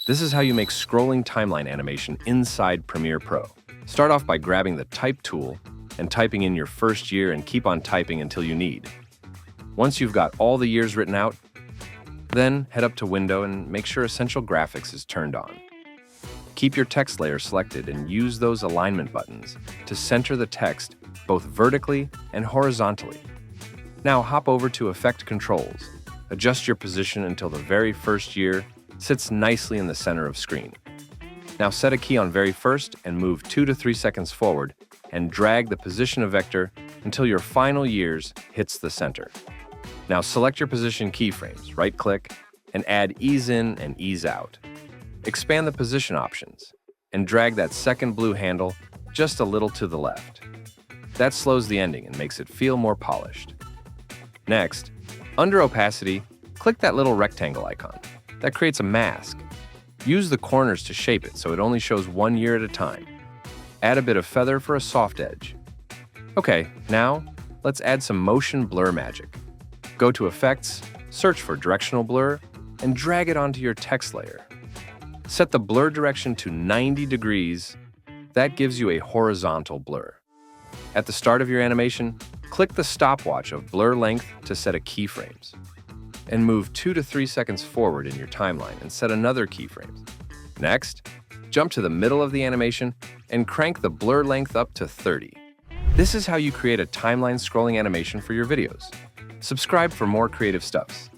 This is how you make scrolling timeline animation inside Premiere Pro. Start off by grabbing the Type tool and typing in your first year and keep on typing until you need. Once you've got all the years written out, then head up to Window and make sure Essential Graphics is turned on. Keep your text layer selected and use those alignment buttons to center the text both vertically and horizontally. Now hop over to Effect Controls. Adjust your position until the very first year sits nicely in the center of screen. Now set a key on very first and move 2 to 3 seconds forward and drag the position of vector until your final years hits the center. Now select your position keyframes, right-click, and add ease in and ease out. Expand the position options and drag that second blue handle just a little to the left. That slows the ending and makes it feel more polished. Next, under opacity, click that little rectangle icon. That creates a mask. Use the corners to shape it so it only shows 1 year at a time. Add a bit of feather for a soft edge. Okay, now let's add some motion blur magic. Go to Effects, search for Directional Blur, and drag it onto your text layer. Set the blur direction to 90 degrees. That gives you a horizontal blur. At the start of your animation, click the stopwatch of blur length to set a keyframes. And move 2 to 3 seconds forward in your timeline and set another keyframe. Next, jump to the middle of the animation and crank the blur length up to 30. This is how you create a timeline scrolling animation for your videos. Subscribe for more creative stuffs.